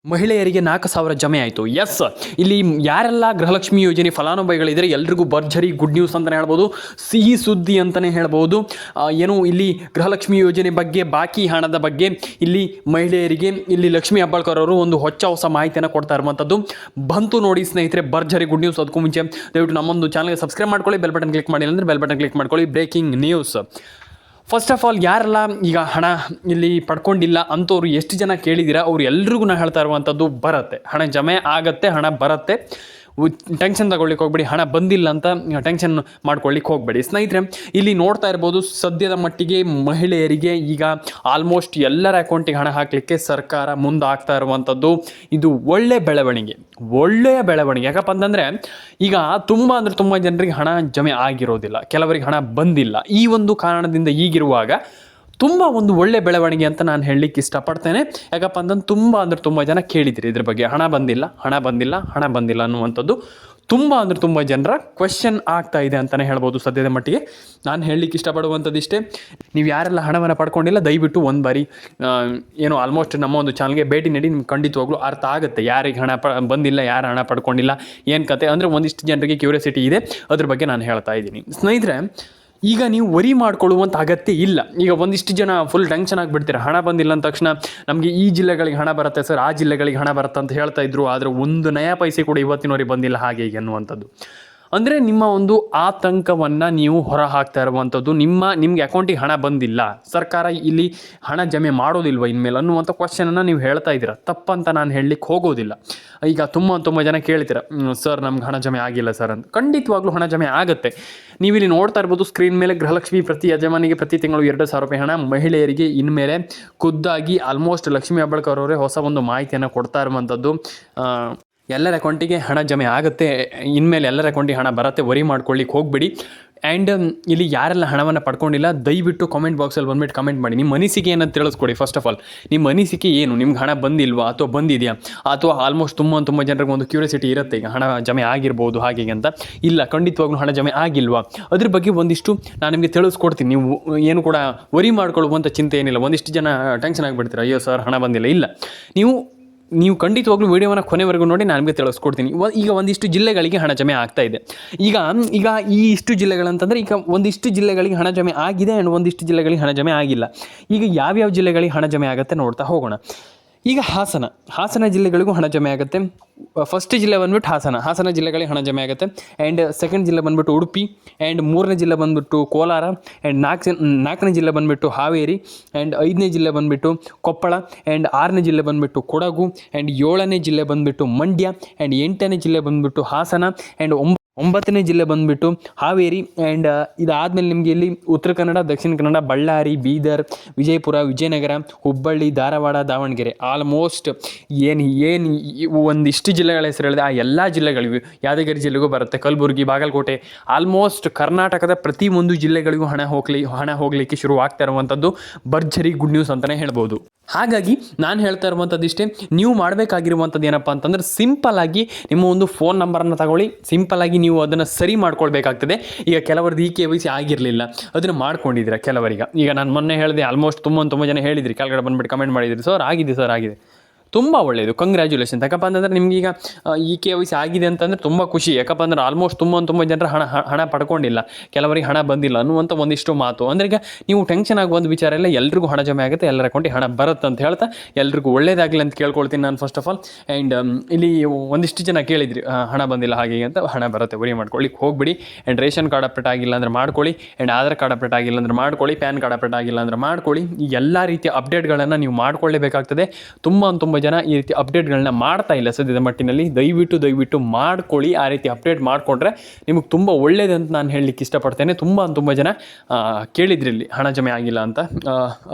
ಮಹಿಳೆಯರಿಗೆ 4,000 ಜಮೆ ಆಯಿತು. ಎಸ್, ಇಲ್ಲಿ ಯಾರೆಲ್ಲ ಗೃಹಲಕ್ಷ್ಮಿ ಯೋಜನೆ ಫಲಾನುಭವಿಗಳಿದ್ದಾರೆ ಎಲ್ರಿಗೂ ಭರ್ಜರಿ ಗುಡ್ ನ್ಯೂಸ್ ಅಂತಲೇ ಹೇಳ್ಬೋದು, ಸಿಹಿ ಸುದ್ದಿ ಅಂತಲೇ ಹೇಳ್ಬೋದು. ಏನು ಇಲ್ಲಿ ಗೃಹಲಕ್ಷ್ಮಿ ಯೋಜನೆ ಬಗ್ಗೆ, ಬಾಕಿ ಹಣದ ಬಗ್ಗೆ ಇಲ್ಲಿ ಮಹಿಳೆಯರಿಗೆ ಇಲ್ಲಿ ಲಕ್ಷ್ಮೀ ಹೆಬ್ಬಾಳ್ಕರ್ ಅವರು ಒಂದು ಹೊಸ ಮಾಹಿತಿಯನ್ನು ಕೊಡ್ತಾ ಇರುವಂಥದ್ದು ಬಂತು ನೋಡಿ ಸ್ನೇಹಿತರೆ. ಭರ್ಜರಿ ಗುಡ್ ನ್ಯೂಸ್. ಅದಕ್ಕೂ ಮುಂಚೆ ದಯವಿಟ್ಟು ನಮ್ಮೊಂದು ಚಾನಲ್ಗೆ ಸಬ್ಸ್ಕ್ರೈಬ್ ಮಾಡ್ಕೊಳ್ಳಿ, ಬೆಲ್ ಬಟನ್ ಕ್ಲಿಕ್ ಮಾಡಿಲ್ಲ ಅಂದರೆ ಬೆಲ್ ಬಟನ್ ಕ್ಲಿಕ್ ಮಾಡ್ಕೊಳ್ಳಿ. Breaking news. First of all ಯಾರೆಲ್ಲ ಈಗ ಹಣ ಇಲ್ಲಿ ಪಡ್ಕೊಂಡಿಲ್ಲ ಅಂಥವ್ರು ಎಷ್ಟು ಜನ ಕೇಳಿದ್ದೀರಾ, ಅವ್ರು ಎಲ್ರಿಗೂ ನಾನು ಹೇಳ್ತಾ ಇರುವಂಥದ್ದು ಬರುತ್ತೆ, ಹಣ ಜಮೆ ಆಗುತ್ತೆ, ಹಣ ಬರುತ್ತೆ. ಟೆನ್ಷನ್ ತಗೊಳ್ಳಿಕ್ಕೆ ಹೋಗ್ಬೇಡಿ, ಹಣ ಬಂದಿಲ್ಲ ಅಂತ ಟೆನ್ಷನ್ ಮಾಡ್ಕೊಳ್ಳಿಕ್ಕೆ ಹೋಗಬೇಡಿ ಸ್ನೇಹಿತರೆ. ಇಲ್ಲಿ ನೋಡ್ತಾ ಇರ್ಬೋದು, ಸದ್ಯದ ಮಟ್ಟಿಗೆ ಮಹಿಳೆಯರಿಗೆ ಈಗ ಆಲ್ಮೋಸ್ಟ್ ಎಲ್ಲರ ಅಕೌಂಟಿಗೆ ಹಣ ಹಾಕಲಿಕ್ಕೆ ಸರ್ಕಾರ ಮುಂದಾಗ್ತಾ ಇರುವಂಥದ್ದು. ಇದು ಒಳ್ಳೆಯ ಬೆಳವಣಿಗೆ. ಯಾಕಪ್ಪ ಅಂತಂದರೆ ಈಗ ತುಂಬ ಜನರಿಗೆ ಹಣ ಜಮೆ ಆಗಿರೋದಿಲ್ಲ, ಕೆಲವರಿಗೆ ಹಣ ಬಂದಿಲ್ಲ. ಈ ಒಂದು ಕಾರಣದಿಂದ ಈಗಿರುವಾಗ ತುಂಬ ಒಂದು ಒಳ್ಳೆ ಬೆಳವಣಿಗೆ ಅಂತ ನಾನು ಹೇಳಲಿಕ್ಕೆ ಇಷ್ಟಪಡ್ತೇನೆ. ಯಾಕಪ್ಪ ಅಂತಂದು ತುಂಬ ಜನ ಕೇಳಿದಿರಿ ಇದ್ರ ಬಗ್ಗೆ, ಹಣ ಬಂದಿಲ್ಲ ಅನ್ನುವಂಥದ್ದು ತುಂಬ ಜನರ ಕ್ವೆಶ್ಚನ್ ಆಗ್ತಾ ಇದೆ ಅಂತಲೇ ಹೇಳ್ಬೋದು ಸದ್ಯದ ಮಟ್ಟಿಗೆ. ನಾನು ಹೇಳಲಿಕ್ಕೆ ಇಷ್ಟಪಡುವಂಥದ್ದು ಇಷ್ಟೇ, ನೀವು ಯಾರೆಲ್ಲ ಹಣವನ್ನು ಪಡ್ಕೊಂಡಿಲ್ಲ ದಯವಿಟ್ಟು ಒಂದು ಬಾರಿ ಏನು ಆಲ್ಮೋಸ್ಟ್ ನಮ್ಮ ಒಂದು ಚಾನಲ್ಗೆ ಭೇಟಿ ನೀಡಿ ನಿಮ್ಗೆ ಖಂಡಿತವಾಗ್ಲೂ ಅರ್ಥ ಆಗುತ್ತೆ ಯಾರಿಗೆ ಹಣ ಬಂದಿಲ್ಲ, ಯಾರು ಹಣ ಪಡ್ಕೊಂಡಿಲ್ಲ, ಏನು ಕತೆ ಅಂದರೆ ಒಂದಿಷ್ಟು ಜನರಿಗೆ ಕ್ಯೂರಿಯಾಸಿಟಿ ಇದೆ, ಅದ್ರ ಬಗ್ಗೆ ನಾನು ಹೇಳ್ತಾ ಇದ್ದೀನಿ ಸ್ನೇಹಿತರೆ. ಈಗ ನೀವು ವರಿ ಮಾಡ್ಕೊಳ್ಳುವಂಥ ಅಗತ್ಯ ಇಲ್ಲ. ಈಗ ಒಂದಿಷ್ಟು ಜನ ಫುಲ್ ಟೆನ್ಷನ್ ಆಗಿಬಿಡ್ತೀರ, ಹಣ ಬಂದಿಲ್ಲ ಅಂದ ತಕ್ಷಣ ನಮಗೆ ಈ ಜಿಲ್ಲೆಗಳಿಗೆ ಹಣ ಬರುತ್ತೆ ಸರ್, ಆ ಜಿಲ್ಲೆಗಳಿಗೆ ಹಣ ಬರುತ್ತೆ ಅಂತ ಹೇಳ್ತಾ ಇದ್ರು, ಆದರೆ ಒಂದು ನಯ ಪೈಸೆ ಕೂಡ ಇವತ್ತಿನವರೆಗೆ ಬಂದಿಲ್ಲ ಹಾಗೆ ಹೀಗೆ ಅನ್ನುವಂಥದ್ದು. ಅಂದರೆ ನಿಮ್ಮ ಒಂದು ಆತಂಕವನ್ನು ನೀವು ಹೊರ ಹಾಕ್ತಾ ಇರುವಂಥದ್ದು. ನಿಮಗೆ ಅಕೌಂಟಿಗೆ ಹಣ ಬಂದಿಲ್ಲ, ಸರ್ಕಾರ ಇಲ್ಲಿ ಹಣ ಜಮೆ ಮಾಡೋದಿಲ್ವ ಇನ್ಮೇಲೆ ಅನ್ನುವಂಥ ಕ್ವಶನನ್ನು ನೀವು ಹೇಳ್ತಾ ಇದ್ದೀರ. ತಪ್ಪಂತ ನಾನು ಹೇಳಲಿಕ್ಕೆ ಹೋಗೋದಿಲ್ಲ. ಈಗ ತುಂಬ ಜನ ಕೇಳ್ತೀರ, ಸರ್ ನಮ್ಗೆ ಹಣ ಜಮೆ ಆಗಿಲ್ಲ ಸರ್ ಅಂತ. ಖಂಡಿತವಾಗ್ಲೂ ಹಣ ಜಮೆ ಆಗುತ್ತೆ. ನೀವಿಲ್ಲಿ ನೋಡ್ತಾ ಇರ್ಬೋದು ಸ್ಕ್ರೀನ್ ಮೇಲೆ, ಗೃಹಲಕ್ಷ್ಮಿ ಪ್ರತಿ ಯಜಮಾನಿಗೆ ಪ್ರತಿ ತಿಂಗಳು 2,000 ರೂಪಾಯಿ ಹಣ ಮಹಿಳೆಯರಿಗೆ ಇನ್ಮೇಲೆ ಖುದ್ದಾಗಿ ಆಲ್ಮೋಸ್ಟ್ ಲಕ್ಷ್ಮೀ ಹೆಬ್ಬಾಳ್ಕರ್ ಅವರೇ ಹೊಸ ಒಂದು ಮಾಹಿತಿಯನ್ನು ಕೊಡ್ತಾ ಇರುವಂಥದ್ದು. ಎಲ್ಲರ ಅಕೌಂಟಿಗೆ ಹಣ ಜಮೆ ಆಗುತ್ತೆ, ಇನ್ಮೇಲೆ ಎಲ್ಲರ ಅಕೌಂಟಿಗೆ ಹಣ ಬರುತ್ತೆ, ವರಿ ಮಾಡ್ಕೊಳ್ಳಿಕ್ಕೆ ಹೋಗ್ಬಿಡಿ. ಆ್ಯಂಡ್ ಇಲ್ಲಿ ಯಾರೆಲ್ಲ ಹಣವನ್ನು ಪಡ್ಕೊಂಡಿಲ್ಲ ದಯವಿಟ್ಟು ಕಾಮೆಂಟ್ ಬಾಕ್ಸಲ್ಲಿ ಬಂದುಬಿಟ್ಟು ಕಮೆಂಟ್ ಮಾಡಿ, ನಿಮ್ಮ ಅನಿಸಿಕೆಯನ್ನು ತಿಳಿಸ್ಕೊಡಿ. ಫಸ್ಟ್ ಆಫ್ ಆಲ್ ನಿಮ್ಮ ಅನಿಸಿಕೆ ಏನು, ನಿಮ್ಗೆ ಹಣ ಬಂದಿಲ್ವಾ ಅಥವಾ ಬಂದಿದೆಯಾ, ಅಥವಾ ಆಲ್ಮೋಸ್ಟ್ ತುಂಬ ಜನರಿಗೆ ಒಂದು ಕ್ಯೂರಿಯಾಸಿಟಿ ಇರುತ್ತೆ, ಈಗ ಹಣ ಜಮೆ ಆಗಿರ್ಬೋದು ಹಾಗೆ ಅಂತ. ಇಲ್ಲ, ಖಂಡಿತವಾಗ್ಲೂ ಹಣ ಜಮೆ ಆಗಿಲ್ವಾ, ಅದ್ರ ಬಗ್ಗೆ ಒಂದಿಷ್ಟು ನಾನು ನಿಮಗೆ ತಿಳಿಸ್ಕೊಡ್ತೀನಿ. ನೀವು ಏನು ಕೂಡ ವರಿ ಮಾಡ್ಕೊಳ್ಳುವಂಥ ಚಿಂತೆ ಏನಿಲ್ಲ. ಒಂದಿಷ್ಟು ಜನ ಟೆನ್ಷನ್ ಆಗಿಬಿಡ್ತೀರ, ಅಯ್ಯೋ ಸರ್ ಹಣ ಬಂದಿಲ್ಲ. ಇಲ್ಲ, ನೀವು ಖಂಡಿತವಾಗ್ಲೂ ವೀಡಿಯೋವನ್ನು ಕೊನೆವರೆಗೂ ನೋಡಿ, ನಾನು ನಿಮಗೆ ತಿಳಿಸ್ಕೊಡ್ತೀನಿ. ಈಗ ಒಂದಿಷ್ಟು ಜಿಲ್ಲೆಗಳಿಗೆ ಹಣ ಜಮೆ ಆಗ್ತಾ ಇದೆ. ಈಗ ಈ ಇಷ್ಟು ಜಿಲ್ಲೆಗಳಂತಂದರೆ ಈಗ ಒಂದಿಷ್ಟು ಜಿಲ್ಲೆಗಳಿಗೆ ಹಣ ಜಮೆ ಆಗಿದೆ ಆ್ಯಂಡ್ ಒಂದಿಷ್ಟು ಜಿಲ್ಲೆಗಳಿಗೆ ಹಣ ಜಮೆ ಆಗಿಲ್ಲ. ಈಗ ಯಾವ್ಯಾವ ಜಿಲ್ಲೆಗಳಿಗೆ ಹಣ ಜಮೆ ಆಗುತ್ತೆ ನೋಡ್ತಾ ಹೋಗೋಣ. ಈಗ ಹಾಸನ ಜಿಲ್ಲೆಗಳಿಗೂ ಹಣ ಜಮೆ ಆಗುತ್ತೆ. ಫಸ್ಟ್ ಜಿಲ್ಲೆ ಬಂದುಬಿಟ್ಟು ಹಾಸನ ಜಿಲ್ಲೆಗಳಿಗೆ ಹಣ ಜಮೆ ಆಗುತ್ತೆ. ಆ್ಯಂಡ್ ಸೆಕೆಂಡ್ ಜಿಲ್ಲೆ ಬಂದುಬಿಟ್ಟು ಉಡುಪಿ, ಆ್ಯಂಡ್ ಮೂರನೇ ಜಿಲ್ಲೆ ಬಂದುಬಿಟ್ಟು ಕೋಲಾರ, ಆ್ಯಂಡ್ ನಾಲ್ಕನೇ ಜಿಲ್ಲೆ ಬಂದುಬಿಟ್ಟು ಹಾವೇರಿ, ಆ್ಯಂಡ್ 5ನೇ ಜಿಲ್ಲೆ ಬಂದುಬಿಟ್ಟು ಕೊಪ್ಪಳ, ಆ್ಯಂಡ್ 6ನೇ ಜಿಲ್ಲೆ ಬಂದುಬಿಟ್ಟು ಕೊಡಗು, ಆ್ಯಂಡ್ 7ನೇ ಜಿಲ್ಲೆ ಬಂದುಬಿಟ್ಟು ಮಂಡ್ಯ, ಆ್ಯಂಡ್ 8ನೇ ಜಿಲ್ಲೆ ಬಂದುಬಿಟ್ಟು ಹಾಸನ, ಆ್ಯಂಡ್ 9ನೇ ಜಿಲ್ಲೆ ಬಂದುಬಿಟ್ಟು ಹಾವೇರಿ. ಆ್ಯಂಡ್ ಇದಾದಮೇಲೆ ನಿಮಗೆ ಇಲ್ಲಿ ಉತ್ತರ ಕನ್ನಡ, ದಕ್ಷಿಣ ಕನ್ನಡ, ಬಳ್ಳಾರಿ, ಬೀದರ್, ವಿಜಯಪುರ, ವಿಜಯನಗರ, ಹುಬ್ಬಳ್ಳಿ, ಧಾರವಾಡ, ದಾವಣಗೆರೆ, ಆಲ್ಮೋಸ್ಟ್ ಏನು ಒಂದಿಷ್ಟು ಜಿಲ್ಲೆಗಳ ಹೆಸರು ಹೇಳಿದೆ ಆ ಎಲ್ಲ ಜಿಲ್ಲೆಗಳಿಗೂ, ಯಾದಗಿರಿ ಜಿಲ್ಲೆಗೂ ಬರುತ್ತೆ, ಕಲಬುರಗಿ, ಬಾಗಲಕೋಟೆ, ಆಲ್ಮೋಸ್ಟ್ ಕರ್ನಾಟಕದ ಪ್ರತಿ ಒಂದು ಜಿಲ್ಲೆಗಳಿಗೂ ಹಣ ಹೋಗಲಿಕ್ಕೆ ಶುರು ಆಗ್ತಾ ಇರುವಂಥದ್ದು ಭರ್ಜರಿ ಗುಡ್ ನ್ಯೂಸ್ ಅಂತಲೇ ಹೇಳ್ಬೋದು. ಹಾಗಾಗಿ ನಾನು ಹೇಳ್ತಾ ಇರುವಂಥದ್ದು ಇಷ್ಟೇ, ನೀವು ಮಾಡಬೇಕಾಗಿರುವಂಥದ್ದು ಏನಪ್ಪ ಅಂತಂದರೆ ಸಿಂಪಲ್ಲಾಗಿ ನಿಮ್ಮ ಒಂದು ಫೋನ್ ನಂಬರನ್ನು ತಗೊಳ್ಳಿ, ಸಿಂಪಲ್ಲಾಗಿ ನೀವು ಅದನ್ನು ಸರಿ ಮಾಡ್ಕೊಳ್ಬೇಕಾಗ್ತದೆ. ಈಗ ಕೆಲವರದ್ದು KYC ಆಗಿರಲಿಲ್ಲ, ಅದನ್ನು ಮಾಡ್ಕೊಂಡಿದ್ದೀರಾ ಕೆಲವರಿಗೆ. ಈಗ ನಾನು ಮೊನ್ನೆ ಹೇಳಿದೆ, ಆಲ್ಮೋಸ್ಟ್ ತುಂಬ ಜನ ಹೇಳಿದ್ರಿ, ಕೆಳಗಡೆ ಬಂದುಬಿಟ್ಟು ಕಮೆಂಟ್ ಮಾಡಿದ್ರಿ, ಸರ್ ಆಗಿದೆ. ತುಂಬ ಒಳ್ಳೆಯದು, ಕಂಗ್ರ್ಯಾಚುಲೇಷನ್. ಯಾಕಪ್ಪ ಅಂತಂದರೆ ನಿಮ್ಗೆ ಈಗ KYC ಆಗಿದೆ ಅಂತಂದರೆ ತುಂಬ ಖುಷಿ. ಯಾಕಪ್ಪ ಅಂದರೆ ಆಲ್ಮೋಸ್ಟ್ ತುಂಬ ಜನರು ಹಣ ಪಡ್ಕೊಂಡಿಲ್ಲ, ಕೆಲವರಿಗೆ ಹಣ ಬಂದಿಲ್ಲ ಅನ್ನುವಂಥ ಒಂದಿಷ್ಟು ಮಾತು. ಅಂದರೆ ಈಗ ನೀವು ಟೆನ್ಷನ್ ಆಗುವಂಥ ವಿಚಾರ ಇಲ್ಲ, ಎಲ್ರಿಗೂ ಹಣ ಜಮೆ ಆಗುತ್ತೆ, ಎಲ್ಲರ ಅಕೌಂಟಿಗೆ ಹಣ ಬರುತ್ತೆ ಅಂತ ಹೇಳ್ತಾ ಎಲ್ರಿಗೂ ಒಳ್ಳೇದಾಗಲಿ ಅಂತ ಕೇಳ್ಕೊಳ್ತೀನಿ ನಾನು ಫಸ್ಟ್ ಆಫ್ ಆಲ್. ಆ್ಯಂಡ್ ಇಲ್ಲಿ ಒಂದಿಷ್ಟು ಜನ ಕೇಳಿದ್ರಿ ಹಣ ಬಂದಿಲ್ಲ ಹಾಗೆ ಅಂತ. ಹಣ ಬರುತ್ತೆ, ವರಿ ಮಾಡ್ಕೊಳ್ಳಿಕ್ಕೆ ಹೋಗ್ಬಿಡಿ. ಆ್ಯಂಡ್ ರೇಷನ್ ಕಾರ್ಡ್ ಅಪ್ಡೇಟ್ ಆಗಿಲ್ಲ ಅಂದರೆ ಮಾಡ್ಕೊಳ್ಳಿ, ಆ್ಯಂಡ್ ಆಧಾರ್ ಕಾರ್ಡ್ ಅಪ್ಡೇಟ್ ಆಗಿಲ್ಲ ಅಂದರೆ ಮಾಡ್ಕೊಳ್ಳಿ, ಪ್ಯಾನ್ ಕಾರ್ಡ್ ಅಪ್ಡೇಟ್ ಆಗಿಲ್ಲ ಅಂದರೆ ಮಾಡ್ಕೊಳ್ಳಿ. ಈ ಎಲ್ಲ ರೀತಿಯ ಅಪ್ಡೇಟ್ಗಳನ್ನು ನೀವು ಮಾಡ್ಕೊಳ್ಳೇಬೇಕಾಗ್ತದೆ. ತುಂಬ ಜನ ಈ ರೀತಿ ಅಪ್ಡೇಟ್ಗಳನ್ನ ಮಾಡ್ತಾ ಇಲ್ಲ ಸದ್ಯದ ಮಟ್ಟಿನಲ್ಲಿ. ದಯವಿಟ್ಟು ಮಾಡ್ಕೊಳ್ಳಿ. ಆ ರೀತಿ ಅಪ್ಡೇಟ್ ಮಾಡಿಕೊಂಡ್ರೆ ನಿಮಗೆ ತುಂಬ ಒಳ್ಳೇದಂತ ನಾನು ಹೇಳಲಿಕ್ಕೆ ಇಷ್ಟಪಡ್ತೇನೆ. ತುಂಬ ಜನ ಕೇಳಿದ್ರಿ ಇಲ್ಲಿ ಹಣ ಜಮೆ ಆಗಿಲ್ಲ ಅಂತ,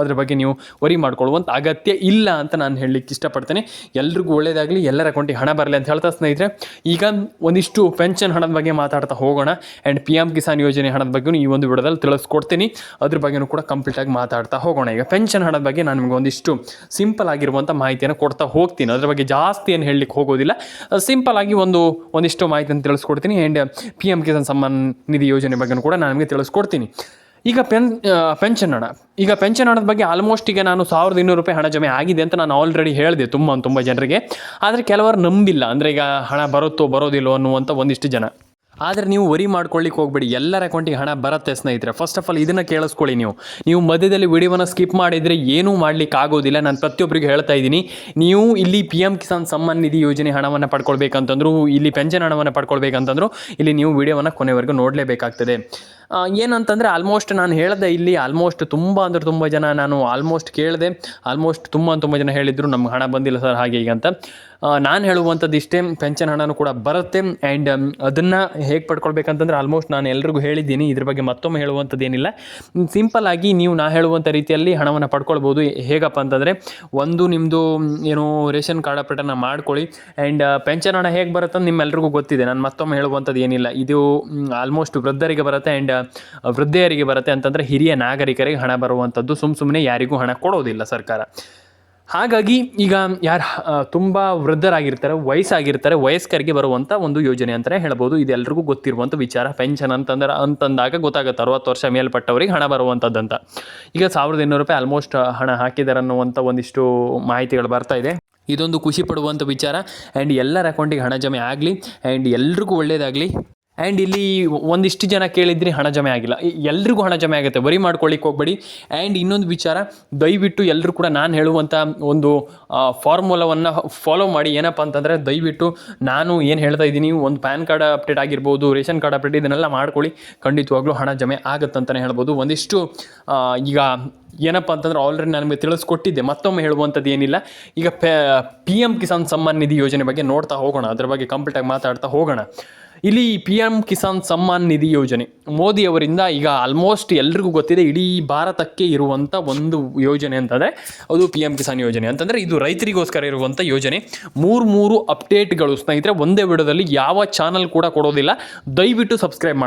ಅದ್ರ ಬಗ್ಗೆ ನೀವು ವರಿ ಮಾಡ್ಕೊಳ್ಳುವಂಥ ಅಗತ್ಯ ಇಲ್ಲ ಅಂತ ನಾನು ಹೇಳಲಿಕ್ಕೆ ಇಷ್ಟಪಡ್ತೇನೆ. ಎಲ್ರಿಗೂ ಒಳ್ಳೇದಾಗಲಿ, ಎಲ್ಲರ ಅಕೌಂಟಿಗೆ ಹಣ ಬರಲಿ ಅಂತ ಹೇಳ್ತಾ ಸ್ನೇಹಿತರೆ, ಈಗ ಒಂದಿಷ್ಟು ಪೆನ್ಷನ್ ಹಣದ ಬಗ್ಗೆ ಮಾತಾಡ್ತಾ ಹೋಗೋಣ. ಆ್ಯಂಡ್ PM ಕಿಸಾನ್ ಯೋಜನೆ ಹಣದ ಬಗ್ಗೆ ಈ ಒಂದು ವಿಡಿಯೋದಲ್ಲಿ ತಿಳಿಸ್ಕೊಡ್ತೀನಿ, ಅದ್ರ ಬಗ್ಗೆನೂ ಕೂಡ ಕಂಪ್ಲೀಟಾಗಿ ಮಾತಾಡ್ತಾ ಹೋಗೋಣ. ಈಗ ಪೆನ್ಷನ್ ಹಣದ ಬಗ್ಗೆ ನಾನು ನಿಮಗೆ ಒಂದಿಷ್ಟು ಸಿಂಪಲ್ ಆಗಿರುವಂಥ ಮಾಹಿತಿಯನ್ನು ಕೊಡ್ತಾ ಹೋಗ್ತೀನಿ. ಅದ್ರ ಬಗ್ಗೆ ಜಾಸ್ತಿ ಏನು ಹೇಳಲಿಕ್ಕೆ ಹೋಗೋದಿಲ್ಲ, ಸಿಂಪಲ್ ಆಗಿ ಒಂದಿಷ್ಟು ಮಾಹಿತಿಯನ್ನು ತಿಳಿಸ್ಕೊಡ್ತೀನಿ. ಆ್ಯಂಡ್ PM ಕಿಸಾನ್ ಸಮ್ಮಾನ್ ನಿಧಿ ಯೋಜನೆ ಬಗ್ಗೆ ಕೂಡ ನಾನು ನಿಮಗೆ ತಿಳಿಸ್ಕೊಡ್ತೀನಿ. ಈಗ ಪೆನ್ಷನ್ ಹಣ, ಈಗ ಪೆನ್ಷನ್ ಹಣದ ಬಗ್ಗೆ ಆಲ್ಮೋಸ್ಟ್ ಈಗ ನಾನು 1200 ರೂಪಾಯಿ ಹಣ ಜಮೆ ಆಗಿದೆ ಅಂತ ನಾನು ಆಲ್ರೆಡಿ ಹೇಳಿದೆ ತುಂಬ ಜನರಿಗೆ. ಆದರೆ ಕೆಲವರು ನಂಬಿಲ್ಲ, ಅಂದರೆ ಈಗ ಹಣ ಬರುತ್ತೋ ಬರೋದಿಲ್ಲೋ ಅನ್ನುವಂಥ ಒಂದಿಷ್ಟು ಜನ. ಆದರೆ ನೀವು ವರಿ ಮಾಡ್ಕೊಳ್ಳಿಕ್ಕೆ ಹೋಗ್ಬೇಡಿ, ಎಲ್ಲರ ಅಕೌಂಟಿಗೆ ಹಣ ಬರುತ್ತೆ ಸ್ನೇಹಿತರೆ. ಫಸ್ಟ್ ಆಫ್ ಆಲ್ ಇದನ್ನು ಕೇಳಿಸ್ಕೊಳ್ಳಿ. ನೀವು ಮಧ್ಯದಲ್ಲಿ ವಿಡಿಯೋವನ್ನು ಸ್ಕಿಪ್ ಮಾಡಿದರೆ ಏನೂ ಮಾಡಲಿಕ್ಕೆ ಆಗೋದಿಲ್ಲ. ನಾನು ಪ್ರತಿಯೊಬ್ಬರಿಗೆ ಹೇಳ್ತಾ ಇದ್ದೀನಿ, ನೀವು ಇಲ್ಲಿ PM ಕಿಸಾನ್ ಸಮ್ಮಾನ್ ನಿಧಿ ಯೋಜನೆ ಹಣವನ್ನು ಪಡ್ಕೊಳ್ಬೇಕಂತಂದ್ರು, ಇಲ್ಲಿ ಪೆನ್ಷನ್ ಹಣವನ್ನು ಪಡ್ಕೊಳ್ಬೇಕಂತಂದ್ರು ಇಲ್ಲಿ ನೀವು ವಿಡಿಯೋವನ್ನು ಕೊನೆವರೆಗೂ ನೋಡಲೇಬೇಕಾಗ್ತದೆ. ಏನಂತಂದರೆ ಆಲ್ಮೋಸ್ಟ್ ನಾನು ಹೇಳಿದೆ ಇಲ್ಲಿ, ಆಲ್ಮೋಸ್ಟ್ ತುಂಬ ಜನ ನಾನು ಆಲ್ಮೋಸ್ಟ್ ಕೇಳಿದೆ, ಆಲ್ಮೋಸ್ಟ್ ತುಂಬ ಜನ ಹೇಳಿದರು ನಮ್ಗೆ ಹಣ ಬಂದಿಲ್ಲ ಸರ್ ಹಾಗೆ ಈಗ ಅಂತ. ನಾನು ಹೇಳುವಂಥದ್ದು ಇಷ್ಟೇ, ಪೆನ್ಷನ್ ಹಣನೂ ಕೂಡ ಬರುತ್ತೆ. ಆ್ಯಂಡ್ ಅದನ್ನು ಹೇಗೆ ಪಡ್ಕೊಳ್ಬೇಕಂತಂದ್ರೆ ಆಲ್ಮೋಸ್ಟ್ ನಾನು ಎಲ್ರಿಗೂ ಹೇಳಿದ್ದೀನಿ, ಇದ್ರ ಬಗ್ಗೆ ಮತ್ತೊಮ್ಮೆ ಹೇಳುವಂಥದ್ದು ಏನಿಲ್ಲ. ಸಿಂಪಲ್ ಆಗಿ ನೀವು ಹೇಳುವಂಥ ರೀತಿಯಲ್ಲಿ ಹಣವನ್ನು ಪಡ್ಕೊಳ್ಬೋದು. ಹೇಗಪ್ಪ ಅಂತಂದರೆ, ಒಂದು ನಿಮ್ಮದು ಏನು ರೇಷನ್ ಕಾರ್ಡ್ ಅಪ್ಡೇಟನ್ನು ಮಾಡ್ಕೊಳ್ಳಿ. ಆ್ಯಂಡ್ ಪೆನ್ಷನ್ ಹಣ ಹೇಗೆ ಬರುತ್ತೆ ಅಂತ ನಿಮ್ಮೆಲ್ರಿಗೂ ಗೊತ್ತಿದೆ, ನಾನು ಮತ್ತೊಮ್ಮೆ ಹೇಳುವಂಥದ್ದು ಏನಿಲ್ಲ. ಇದು ಆಲ್ಮೋಸ್ಟ್ ವೃದ್ಧರಿಗೆ ಬರುತ್ತೆ ಆ್ಯಂಡ್ ವೃದ್ಧೆಯರಿಗೆ ಬರುತ್ತೆ. ಅಂತಂದರೆ ಹಿರಿಯ ನಾಗರಿಕರಿಗೆ ಹಣ ಬರುವಂಥದ್ದು, ಸುಮ್ಮನೆ ಯಾರಿಗೂ ಹಣ ಕೊಡೋದಿಲ್ಲ ಸರ್ಕಾರ. ಹಾಗಾಗಿ ಈಗ ಯಾರು ತುಂಬ ವೃದ್ಧರಾಗಿರ್ತಾರೆ, ವಯಸ್ಕರಿಗೆ ಬರುವಂಥ ಒಂದು ಯೋಜನೆ ಅಂತಲೇ ಹೇಳ್ಬೋದು. ಇದೆಲ್ಲರಿಗೂ ಗೊತ್ತಿರುವಂಥ ವಿಚಾರ. ಪೆನ್ಷನ್ ಅಂತಂದಾಗ ಗೊತ್ತಾಗುತ್ತೆ 60 ವರ್ಷ ಮೇಲ್ಪಟ್ಟವರಿಗೆ ಹಣ ಬರುವಂಥದ್ದಂತ. ಈಗ 1200 ರೂಪಾಯಿ ಆಲ್ಮೋಸ್ಟ್ ಹಣ ಹಾಕಿದ್ದಾರೆ ಅನ್ನುವಂಥ ಒಂದಿಷ್ಟು ಮಾಹಿತಿಗಳು ಬರ್ತಾ ಇದೆ. ಇದೊಂದು ಖುಷಿ ಪಡುವಂಥ ವಿಚಾರ. ಆ್ಯಂಡ್ ಎಲ್ಲರ ಅಕೌಂಟಿಗೆ ಹಣ ಜಮೆ ಆಗಲಿ ಆ್ಯಂಡ್ ಎಲ್ರಿಗೂ ಒಳ್ಳೆಯದಾಗಲಿ. ಆ್ಯಂಡ್ ಇಲ್ಲಿ ಒಂದಿಷ್ಟು ಜನ ಕೇಳಿದ್ರಿ ಹಣ ಜಮೆ ಆಗಿಲ್ಲ, ಎಲ್ರಿಗೂ ಹಣ ಜಮೆ ಆಗುತ್ತೆ, ವರಿ ಮಾಡ್ಕೊಳ್ಳಿಕ್ಕೆ ಹೋಗ್ಬೇಡಿ. ಆ್ಯಂಡ್ ಇನ್ನೊಂದು ವಿಚಾರ, ದಯವಿಟ್ಟು ಎಲ್ಲರೂ ಕೂಡ ನಾನು ಹೇಳುವಂಥ ಒಂದು ಫಾರ್ಮುಲಾವನ್ನು ಫಾಲೋ ಮಾಡಿ. ಏನಪ್ಪ ಅಂತಂದರೆ, ದಯವಿಟ್ಟು ನಾನು ಏನು ಹೇಳ್ತಾ ಇದ್ದೀನಿ, ಒಂದು ಪ್ಯಾನ್ ಕಾರ್ಡ್ ಅಪ್ಡೇಟ್ ಆಗಿರ್ಬೋದು, ರೇಷನ್ ಕಾರ್ಡ್ ಅಪ್ಡೇಟ್, ಇದನ್ನೆಲ್ಲ ಮಾಡ್ಕೊಳ್ಳಿ, ಖಂಡಿತವಾಗ್ಲೂ ಹಣ ಜಮೆ ಆಗುತ್ತಂತಲೇ ಹೇಳ್ಬೋದು. ಒಂದಿಷ್ಟು ಈಗ ಏನಪ್ಪ ಅಂತಂದ್ರೆ ಆಲ್ರೆಡಿ ನಾನು ನಿಮಗೆ ತಿಳಿಸ್ಕೊಟ್ಟಿದ್ದೆ, ಮತ್ತೊಮ್ಮೆ ಹೇಳುವಂಥದ್ದು ಏನಿಲ್ಲ. ಈಗ PM ಕಿಸಾನ್ ಸಮ್ಮಾನ್ ನಿಧಿ ಯೋಜನೆ ಬಗ್ಗೆ ನೋಡ್ತಾ ಹೋಗೋಣ, ಅದರ ಬಗ್ಗೆ ಕಂಪ್ಲೀಟಾಗಿ ಮಾತಾಡ್ತಾ ಹೋಗೋಣ. ಇಲ್ಲಿ PM ಕಿಸಾನ್ ಸಮ್ಮಾನ್ ನಿಧಿ ಯೋಜನೆ ಮೋದಿಯವರಿಂದ ಈಗ ಆಲ್ಮೋಸ್ಟ್ ಎಲ್ರಿಗೂ ಗೊತ್ತಿದೆ, ಇಡೀ ಭಾರತಕ್ಕೆ ಇರುವಂಥ ಒಂದು ಯೋಜನೆ ಅಂತಂದರೆ ಅದು PM ಕಿಸಾನ್ ಯೋಜನೆ. ಅಂತಂದರೆ ಇದು ರೈತರಿಗೋಸ್ಕರ ಇರುವಂಥ ಯೋಜನೆ. ಮೂರು ಅಪ್ಡೇಟ್ಗಳು ಸ್ನೇಹಿತರೆ ಒಂದೇ ವಿಡಿಯೋದಲ್ಲಿ, ಯಾವ ಚಾನಲ್ ಕೂಡ ಕೊಡೋದಿಲ್ಲ. ದಯವಿಟ್ಟು ಸಬ್ಸ್ಕ್ರೈಬ್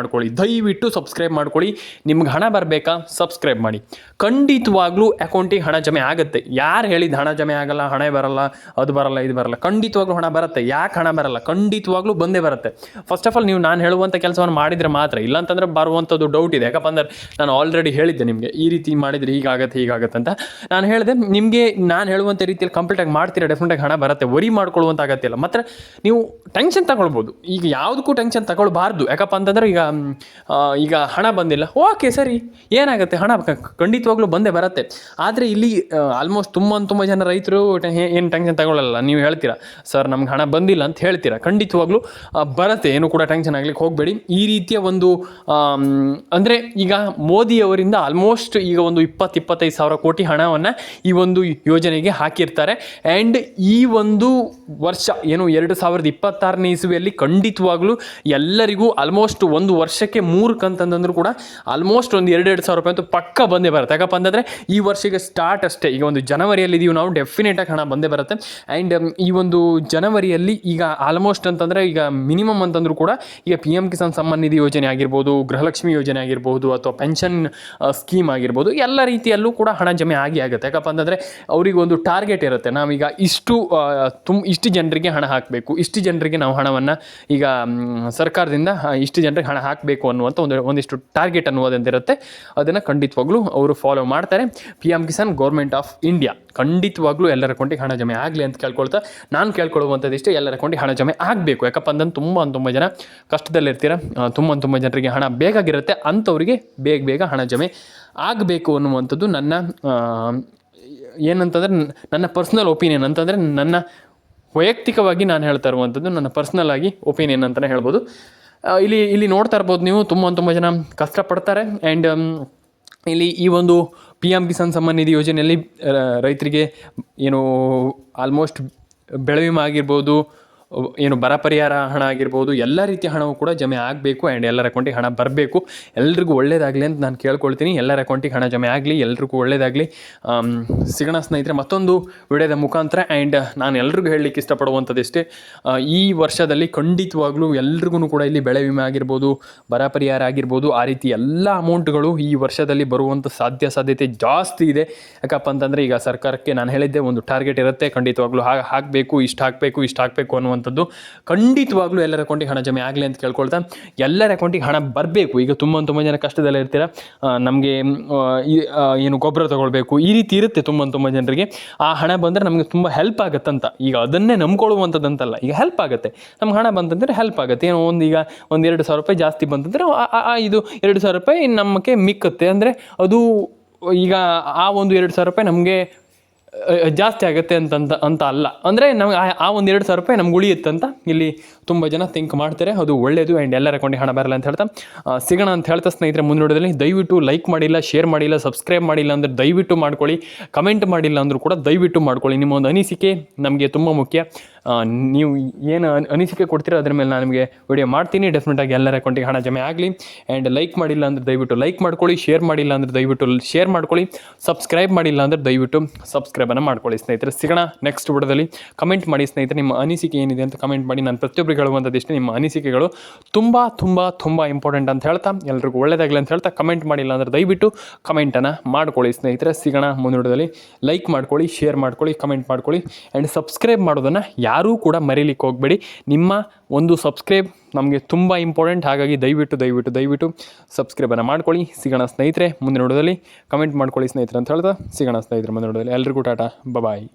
ಮಾಡ್ಕೊಳ್ಳಿ. ನಿಮ್ಗೆ ಹಣ ಬರಬೇಕಾ, ಸಬ್ಸ್ಕ್ರೈಬ್ ಮಾಡಿ. ಖಂಡಿತವಾಗ್ಲೂ ಅಕೌಂಟಿಗೆ ಹಣ ಜಮೆ ಆಗುತ್ತೆ. ಯಾರು ಹೇಳಿದ ಹಣ ಜಮೆ ಆಗಲ್ಲ, ಹಣ ಬರಲ್ಲ, ಅದು ಬರಲ್ಲ, ಇದು ಬರಲ್ಲ, ಖಂಡಿತವಾಗ್ಲೂ ಹಣ ಬರುತ್ತೆ. ಯಾಕೆ ಹಣ ಬರಲ್ಲ, ಖಂಡಿತವಾಗ್ಲೂ ಬಂದೇ ಬರುತ್ತೆ. ಫಸ್ಟ್ ಆಫ್ ಆಲ್ ನೀವು ನಾನು ಹೇಳುವಂಥ ಕೆಲಸವನ್ನು ಮಾಡಿದರೆ ಮಾತ್ರ, ಇಲ್ಲಾಂತಂದ್ರೆ ಬರುವಂಥದ್ದು ಡೌಟ್ ಇದೆ. ಯಾಕಪ್ಪ ಅಂದ್ರೆ ನಾನು ಆಲ್ರೆಡಿ ಹೇಳಿದ್ದೆ ನಿಮಗೆ, ಈ ರೀತಿ ಮಾಡಿದರೆ ಹೀಗಾಗತ್ತೆ ಅಂತ ನಾನು ಹೇಳಿದೆ. ನಿಮಗೆ ನಾನು ಹೇಳುವಂಥ ರೀತಿಯಲ್ಲಿ ಕಂಪ್ಲೀಟಾಗಿ ಮಾಡ್ತೀರಾ, ಡೆಫಿನೆಟಾಗಿ ಹಣ ಬರುತ್ತೆ. ವರಿ ಮಾಡ್ಕೊಳ್ಳುವಂಥ ಅಗತ್ಯ ಇಲ್ಲ. ಮಾತ್ರ ನೀವು ಟೆನ್ಷನ್ ತಗೊಳ್ಬೋದು. ಈಗ ಯಾವುದಕ್ಕೂ ಟೆನ್ಷನ್ ತಗೊಳ್ಬಾರ್ದು. ಯಾಕಪ್ಪ ಅಂತಂದ್ರೆ ಈಗ ಹಣ ಬಂದಿಲ್ಲ, ಓಕೆ ಸರಿ, ಏನಾಗುತ್ತೆ, ಹಣ ಖಂಡಿತವಾಗ್ಲೂ ಬಂದೇ ಬರುತ್ತೆ. ಆದರೆ ಇಲ್ಲಿ ಆಲ್ಮೋಸ್ಟ್ ತುಂಬ ಜನ ರೈತರು ಏನು ಟೆನ್ಷನ್ ತಗೊಳ್ಳಲ್ಲ. ನೀವು ಹೇಳ್ತೀರಾ ಸರ್ ನಮ್ಗೆ ಹಣ ಬಂದಿಲ್ಲ ಅಂತ ಹೇಳ್ತೀರಾ, ಖಂಡಿತವಾಗ್ಲೂ ಬರುತ್ತೆ, ಏನು ಕೂಡ ಟೆನ್ಷನ್ ಆಗ್ಲಿಕ್ಕೆ ಹೋಗಬೇಡಿ. ಈ ರೀತಿಯ ಒಂದು ಅಂದರೆ ಈಗ ಮೋದಿಯವರಿಂದ ಆಲ್ಮೋಸ್ಟ್ ಈಗ ಒಂದು 20-25 ಸಾವಿರ ಕೋಟಿ ಹಣವನ್ನು ಈ ಒಂದು ಯೋಜನೆಗೆ ಹಾಕಿರ್ತಾರೆ. ಆ್ಯಂಡ್ ಈ ಒಂದು ವರ್ಷ ಏನು 2026ನೇ ಇಸವಿಯಲ್ಲಿ ಖಂಡಿತವಾಗ್ಲೂ ಎಲ್ಲರಿಗೂ ಆಲ್ಮೋಸ್ಟ್ ಒಂದು ವರ್ಷಕ್ಕೆ 3 ಕಂತಂದ್ರೂ ಕೂಡ ಆಲ್ಮೋಸ್ಟ್ ಒಂದು 2-2 ಸಾವಿರ ರೂಪಾಯಿ ಅಂತೂ ಪಕ್ಕ ಬಂದೇ ಬರುತ್ತೆ. ಯಾಕಪ್ಪ ಅಂತಂದರೆ ಈ ವರ್ಷಕ್ಕೆ ಸ್ಟಾರ್ಟ್ ಅಷ್ಟೇ, ಈಗ ಒಂದು ಜನವರಿಯಲ್ಲಿ ಇದೀವಿ ನಾವು, ಡೆಫಿನೆಟಾಗಿ ಹಣ ಬಂದೇ ಬರುತ್ತೆ. ಆ್ಯಂಡ್ ಈ ಒಂದು ಜನವರಿಯಲ್ಲಿ ಈಗ ಆಲ್ಮೋಸ್ಟ್ ಅಂತಂದರೆ ಈಗ ಮಿನಿಮಮ್ ಅಂತಂದ್ರೂ ಕೂಡ ಈಗ PM ಕಿಸಾನ್ ಸಮ್ಮಾನ್ ನಿಧಿ ಯೋಜನೆ ಆಗಿರ್ಬೋದು, ಗೃಹಲಕ್ಷ್ಮಿ ಯೋಜನೆ ಆಗಿರ್ಬೋದು, ಅಥವಾ ಪೆನ್ಷನ್ ಸ್ಕೀಮ್ ಆಗಿರ್ಬೋದು, ಎಲ್ಲ ರೀತಿಯಲ್ಲೂ ಕೂಡ ಹಣ ಜಮೆ ಆಗುತ್ತೆ. ಯಾಕಪ್ಪ ಅಂತಂದರೆ ಅವರಿಗೆ ಒಂದು ಟಾರ್ಗೆಟ್ ಇರುತ್ತೆ, ನಾವೀಗ ಇಷ್ಟು ಜನರಿಗೆ ಹಣ ಹಾಕಬೇಕು, ಇಷ್ಟು ಜನರಿಗೆ ನಾವು ಹಣವನ್ನು ಈಗ ಸರ್ಕಾರದಿಂದ ಇಷ್ಟು ಜನರಿಗೆ ಹಣ ಹಾಕಬೇಕು ಅನ್ನುವಂಥ ಒಂದಿಷ್ಟು ಟಾರ್ಗೆಟ್ ಅನ್ನೋದಂತಿರುತ್ತೆ. ಅದನ್ನು ಖಂಡಿತವಾಗ್ಲೂ ಅವರು ಫಾಲೋ ಮಾಡ್ತಾರೆ. PM Kisan government of India ಖಂಡಿತವಾಗ್ಲೂ ಎಲ್ಲರ ಅಕೌಂಟಿಗೆ ಹಣ ಜಮೆ ಆಗಲಿ ಅಂತ ಕೇಳ್ಕೊಳ್ತಾ ನಾನು ಕೇಳ್ಕೊಳ್ಳುವಂಥದ್ದು ಎಲ್ಲರ ಅಕೌಂಟಿಗೆ ಹಣ ಜಮೆ ಆಗಬೇಕು. ಯಾಕಪ್ಪ ಅಂದ್ರೆ ತುಂಬ ಜನ ಕಷ್ಟದಲ್ಲಿರ್ತೀರ, ತುಂಬ ಜನರಿಗೆ ಹಣ ಬೇಕಾಗಿರುತ್ತೆ, ಅಂಥವರಿಗೆ ಬೇಗ ಹಣ ಜಮೆ ಆಗಬೇಕು ಅನ್ನುವಂಥದ್ದು ನನ್ನ ಏನಂತಂದರೆ ನನ್ನ ಪರ್ಸ್ನಲ್ ಒಪಿನಿಯನ್. ಅಂತಂದರೆ ನನ್ನ ವೈಯಕ್ತಿಕವಾಗಿ ನಾನು ಹೇಳ್ತಾ ಇರುವಂಥದ್ದು ನನ್ನ ಪರ್ಸ್ನಲ್ ಆಗಿ ಒಪಿನಿಯನ್ ಅಂತಲೇ ಹೇಳ್ಬೋದು. ಇಲ್ಲಿ ನೋಡ್ತಾ ಇರ್ಬೋದು ನೀವು, ತುಂಬ ಜನ ಕಷ್ಟಪಡ್ತಾರೆ. ಆ್ಯಂಡ್ ಇಲ್ಲಿ ಈ ಒಂದು PM ಕಿಸಾನ್ ಸಮ್ಮಾನ್ ನಿಧಿ ಯೋಜನೆಯಲ್ಲಿ ರೈತರಿಗೆ ಏನು ಆಲ್ಮೋಸ್ಟ್ ಬೆಳೆ ವಿಮೆ ಆಗಿರ್ಬೋದು, ಏನು ಬರ ಪರಿಹಾರ ಹಣ ಆಗಿರ್ಬೋದು, ಎಲ್ಲ ರೀತಿಯ ಹಣವು ಕೂಡ ಜಮೆ ಆಗಬೇಕು. ಆ್ಯಂಡ್ ಎಲ್ಲರ ಅಕೌಂಟಿಗೆ ಹಣ ಬರಬೇಕು. ಎಲ್ರಿಗೂ ಒಳ್ಳೇದಾಗಲಿ ಅಂತ ನಾನು ಕೇಳ್ಕೊಳ್ತೀನಿ. ಎಲ್ಲರ ಅಕೌಂಟಿಗೆ ಹಣ ಜಮೆ ಆಗಲಿ, ಎಲ್ರಿಗೂ ಒಳ್ಳೇದಾಗಲಿ. ಸಿಗೋಣ ಸ್ನೇಹಿತರೆ ಮತ್ತೊಂದು ವಿಡಿಯೋದ ಮುಖಾಂತರ. ಆ್ಯಂಡ್ ನಾನು ಎಲ್ರಿಗೂ ಹೇಳಲಿಕ್ಕೆ ಇಷ್ಟಪಡುವಂಥದ್ದಿಷ್ಟೇ, ಈ ವರ್ಷದಲ್ಲಿ ಖಂಡಿತವಾಗ್ಲೂ ಎಲ್ರಿಗೂ ಕೂಡ ಇಲ್ಲಿ ಬೆಳೆ ವಿಮೆ ಆಗಿರ್ಬೋದು, ಬರ ಪರಿಹಾರ ಆಗಿರ್ಬೋದು, ಆ ರೀತಿ ಎಲ್ಲ ಅಮೌಂಟ್ಗಳು ಈ ವರ್ಷದಲ್ಲಿ ಬರುವಂಥ ಸಾಧ್ಯತೆ ಜಾಸ್ತಿ ಇದೆ. ಯಾಕಪ್ಪ ಅಂತಂದರೆ ಈಗ ಸರ್ಕಾರಕ್ಕೆ ನಾನು ಹೇಳಿದ್ದೆ ಒಂದು ಟಾರ್ಗೆಟ್ ಇರುತ್ತೆ, ಖಂಡಿತವಾಗ್ಲೂ ಹಾಕಬೇಕು, ಇಷ್ಟು ಹಾಕಬೇಕು ಅನ್ನುವಂಥ ಇರುವಂಥದ್ದು. ಖಂಡಿತವಾಗ್ಲೂ ಎಲ್ಲರ ಅಕೌಂಟಿಗೆ ಹಣ ಜಮೆ ಆಗಲಿ ಅಂತ ಕೇಳ್ಕೊಳ್ತಾ, ಎಲ್ಲರ ಅಕೌಂಟಿಗೆ ಹಣ ಬರಬೇಕು. ಈಗ ತುಂಬ ಜನ ಕಷ್ಟದಲ್ಲೇ ಇರ್ತೀರ, ನಮಗೆ ಏನು ಗೊಬ್ಬರ ತೊಗೊಳ್ಬೇಕು, ಈ ರೀತಿ ಇರುತ್ತೆ ತುಂಬ ಜನರಿಗೆ. ಆ ಹಣ ಬಂದರೆ ನಮಗೆ ತುಂಬ ಹೆಲ್ಪ್ ಆಗುತ್ತಂತ. ಈಗ ಅದನ್ನೇ ನಂಬ್ಕೊಳ್ಳುವಂಥದ್ದಂತಲ್ಲ, ಈಗ ಹೆಲ್ಪ್ ಆಗುತ್ತೆ. ನಮ್ಗೆ ಹಣ ಬಂತಂದರೆ ಹೆಲ್ಪ್ ಆಗುತ್ತೆ. ಏನೋ ಈಗ ಒಂದು 2,000 ರೂಪಾಯಿ ಜಾಸ್ತಿ ಬಂತಂದರೆ ಇದು 2,000 ರೂಪಾಯಿ ನಮಗೆ ಮಿಕ್ಕುತ್ತೆ. ಅಂದರೆ ಅದು ಈಗ ಆ ಒಂದು 2,000 ರೂಪಾಯಿ ನಮಗೆ ಜಾಸ್ತಿ ಆಗುತ್ತೆ ಅಂತ ಅಲ್ಲ. ಅಂದರೆ ನಮ್ಗೆ ಆ ಒಂದು 2,000 ರೂಪಾಯಿ ನಮ್ಗೆ ಉಳಿಯುತ್ತಂತ ಇಲ್ಲಿ ತುಂಬ ಜನ ಥಿಂಕ್ ಮಾಡ್ತಾರೆ. ಅದು ಒಳ್ಳೆಯದು. ಆ್ಯಂಡ್ ಎಲ್ಲರ ಅಕೌಂಟಿಗೆ ಹಣ ಬರಲ್ಲ ಅಂತ ಹೇಳ್ತಾ ಸಿಗೋಣ ಅಂತ ಹೇಳ್ತಾ ಸ್ನೇಹಿತರೆ, ಮುಂದಿನೋಡದಲ್ಲಿ ದಯವಿಟ್ಟು ಲೈಕ್ ಮಾಡಿಲ್ಲ, ಶೇರ್ ಮಾಡಿಲ್ಲ, ಸಬ್ಸ್ಕ್ರೈಬ್ ಮಾಡಿಲ್ಲ ಅಂದರೆ ದಯವಿಟ್ಟು ಮಾಡ್ಕೊಳ್ಳಿ. ಕಮೆಂಟ್ ಮಾಡಿಲ್ಲ ಅಂದರೂ ಕೂಡ ದಯವಿಟ್ಟು ಮಾಡ್ಕೊಳ್ಳಿ. ನಿಮ್ಮ ಒಂದು ಅನಿಸಿಕೆ ನಮಗೆ ತುಂಬ ಮುಖ್ಯ. ನೀವು ಏನು ಅನಿಸಿಕೆ ಕೊಡ್ತೀರೋ ಅದ್ರ ಮೇಲೆ ನಾನು ನಿಮಗೆ ವಿಡಿಯೋ ಮಾಡ್ತೀನಿ. ಡೆಫಿನೆಟಾಗಿ ಎಲ್ಲರ ಅಕೌಂಟಿಗೆ ಹಣ ಜಮೆ ಆಗಲಿ. ಆ್ಯಂಡ್ ಲೈಕ್ ಮಾಡಿಲ್ಲ ಅಂದರೆ ದಯವಿಟ್ಟು ಲೈಕ್ ಮಾಡ್ಕೊಳ್ಳಿ, ಶೇರ್ ಮಾಡಿಲ್ಲ ಅಂದರೆ ದಯವಿಟ್ಟು ಶೇರ್ ಮಾಡ್ಕೊಳ್ಳಿ, ಸಬ್ಸ್ಕ್ರೈಬ್ ಮಾಡಿಲ್ಲ ಅಂದರೆ ದಯವಿಟ್ಟು ಸಬ್ಸ್ಕ್ರೈಬನ್ನು ಮಾಡ್ಕೊಳ್ಳಿ ಸ್ನೇಹಿತರೆ. ಸಿಗೋಣ ನೆಕ್ಸ್ಟ್ ವಿಡಿಯೋದಲ್ಲಿ. ಕಮೆಂಟ್ ಮಾಡಿ ಸ್ನೇಹಿತರೆ, ನಿಮ್ಮ ಅನಿಸಿಕೆ ಏನಿದೆ ಅಂತ ಕಮೆಂಟ್ ಮಾಡಿ. ನಾನು ಪ್ರತಿಯೊಬ್ಬರಿಗೆ ಹೇಳುವಂಥದ್ದು ಇಷ್ಟೇ, ನಿಮ್ಮ ಅನಿಸಿಕೆಗಳು ತುಂಬ ಇಂಪಾರ್ಟೆಂಟ್ ಅಂತ ಹೇಳ್ತಾ, ಎಲ್ರಿಗೂ ಒಳ್ಳೆಯದಾಗಲಿ ಅಂತ ಹೇಳ್ತಾ, ಕಮೆಂಟ್ ಮಾಡಿಲ್ಲ ಅಂದರೆ ದಯವಿಟ್ಟು ಕಮೆಂಟನ್ನು ಮಾಡ್ಕೊಳ್ಳಿ ಸ್ನೇಹಿತರೆ. ಸಿಗೋಣ ಮುಂದಿನ ವಿಡಿಯೋದಲ್ಲಿ. ಲೈಕ್ ಮಾಡ್ಕೊಳ್ಳಿ, ಶೇರ್ ಮಾಡ್ಕೊಳ್ಳಿ, ಕಮೆಂಟ್ ಮಾಡ್ಕೊಳ್ಳಿ. ಆ್ಯಂಡ್ ಸಬ್ಸ್ಕ್ರೈಬ್ ಮಾಡೋದನ್ನು ಯಾರೂ ಕೂಡ ಮರೀಲಿಕ್ಕೆ ಹೋಗಬೇಡಿ. ನಿಮ್ಮ ಒಂದು ಸಬ್ಸ್ಕ್ರೈಬ್ ನಮಗೆ ತುಂಬ ಇಂಪಾರ್ಟೆಂಟ್. ಹಾಗಾಗಿ ದಯವಿಟ್ಟು ಸಬ್ಸ್ಕ್ರೈಬನ್ನು ಮಾಡ್ಕೊಳ್ಳಿ. ಸಿಗೋಣ ಸ್ನೇಹಿತರೆ ಮುಂದಿನ ವಿಡಿಯೋದಲ್ಲಿ. ಕಮೆಂಟ್ ಮಾಡ್ಕೊಳ್ಳಿ ಸ್ನೇಹಿತರೆ ಅಂತ ಹೇಳ್ತಾ ಸಿಗೋಣ ಸ್ನೇಹಿತರೆ ಮುಂದಿನ ವಿಡಿಯೋದಲ್ಲಿ. ಎಲ್ರಿಗೂ ಟಾಟಾ, ಬಾಯ್.